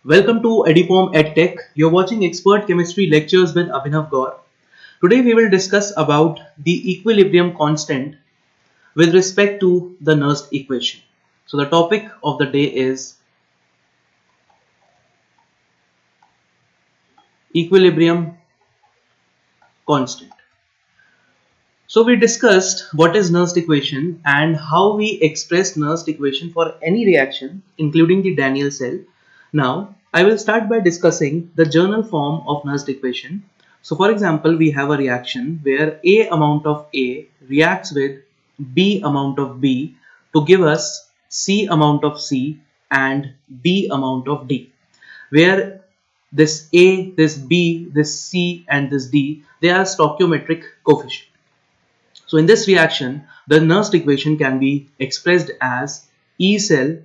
Welcome to Ediform EdTech. You're watching Expert Chemistry Lectures with Abhinav Gaur. Today we will discuss about the equilibrium constant with respect to the Nernst equation. So the topic of the day is equilibrium constant. So we discussed what is Nernst equation and how we express Nernst equation for any reaction including the Daniell cell. Now I will start by discussing the journal form of Nernst equation. So for example, we have a reaction where A amount of A reacts with B amount of B to give us C amount of C and D amount of D, where this A, this B, this C and this D, they are stoichiometric coefficient. So in this reaction, the Nernst equation can be expressed as E cell,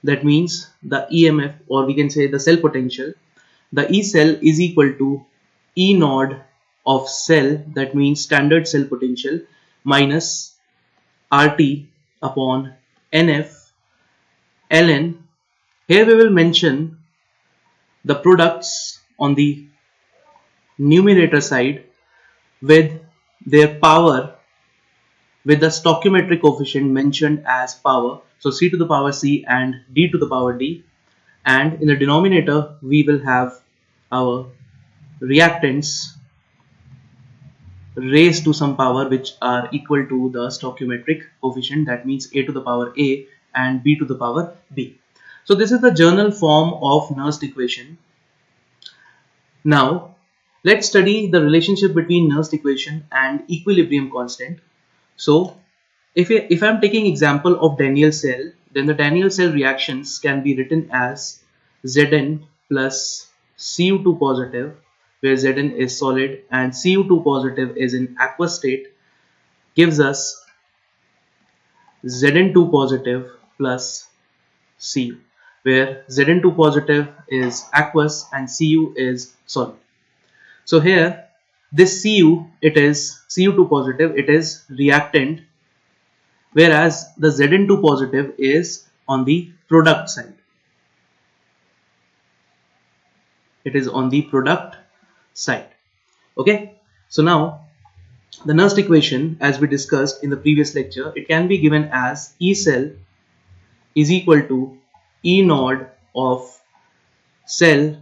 that means the EMF, or we can say the cell potential. The E cell is equal to E node of cell, that means standard cell potential, minus RT upon NF ln. Here we will mention the products on the numerator side with their power, with the stoichiometric coefficient mentioned as power. So C to the power C and D to the power D. And in the denominator, we will have our reactants raised to some power which are equal to the stoichiometric coefficient, that means A to the power A and B to the power B. So this is the journal form of Nernst equation. Now let's study the relationship between Nernst equation and equilibrium constant. So if I'm taking example of Daniell cell, then the Daniell cell reactions can be written as Zn plus Cu2 positive, where Zn is solid and Cu2 positive is in aqueous state, gives us Zn2 positive plus Cu, where Zn2 positive is aqueous and Cu is solid. So here this Cu, it is Cu2 positive, it is reactant, whereas the Zn2 positive is on the product side. It is on the product side. Okay, so now the Nernst equation, as we discussed in the previous lecture, it can be given as E cell is equal to E node of cell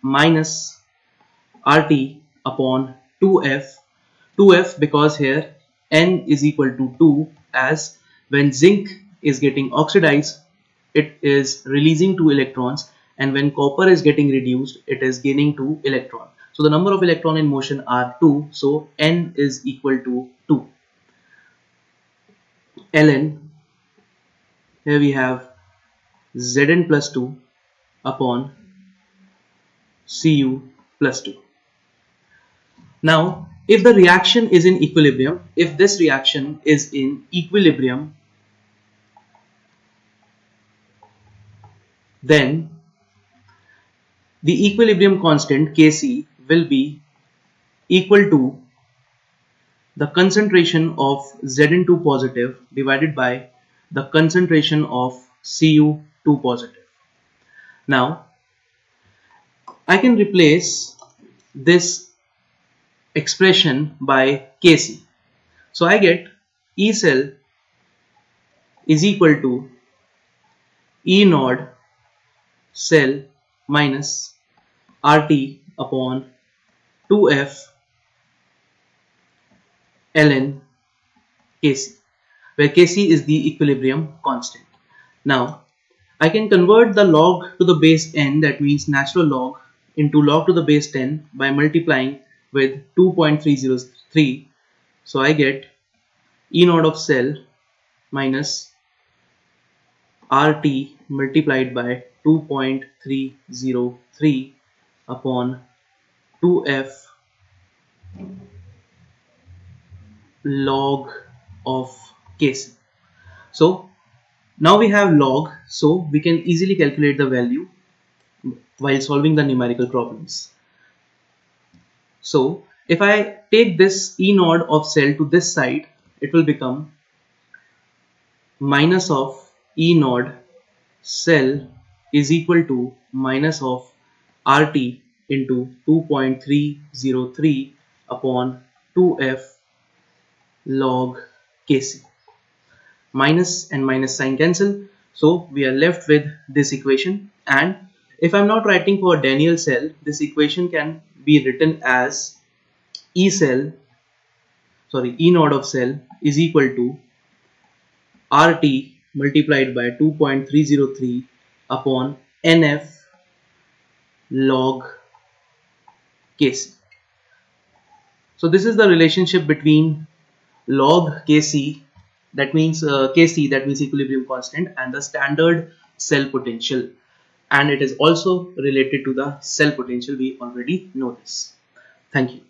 minus RT upon 2F. 2F because here N is equal to 2, as when zinc is getting oxidized, it is releasing 2 electrons, and when copper is getting reduced, it is gaining 2 electrons. So the number of electrons in motion are 2, so N is equal to 2. Ln, here we have Zn plus 2 upon Cu plus 2. Now, if the reaction is in equilibrium, if this reaction is in equilibrium, then the equilibrium constant Kc will be equal to the concentration of Zn2 positive divided by the concentration of Cu2 positive. Now, I can replace this expression by Kc. So I get E cell is equal to E node cell minus RT upon 2F ln Kc, where Kc is the equilibrium constant. Now I can convert the log to the base n, that means natural log, into log to the base 10 by multiplying with 2.303. So I get E node of cell minus RT multiplied by 2.303 upon 2F log of Kc. So now we have log, so we can easily calculate the value while solving the numerical problems. So if I take this E node of cell to this side, it will become minus of E node cell is equal to minus of RT into 2.303 upon 2F log Kc. Minus and minus sign cancel, so we are left with this equation. And if I'm not writing for Daniell cell, this equation can be written as E naught of cell is equal to RT multiplied by 2.303 upon NF log Kc. So this is the relationship between log Kc, that means Kc, that means equilibrium constant, and the standard cell potential, and it is also related to the cell potential. We already know this. Thank you.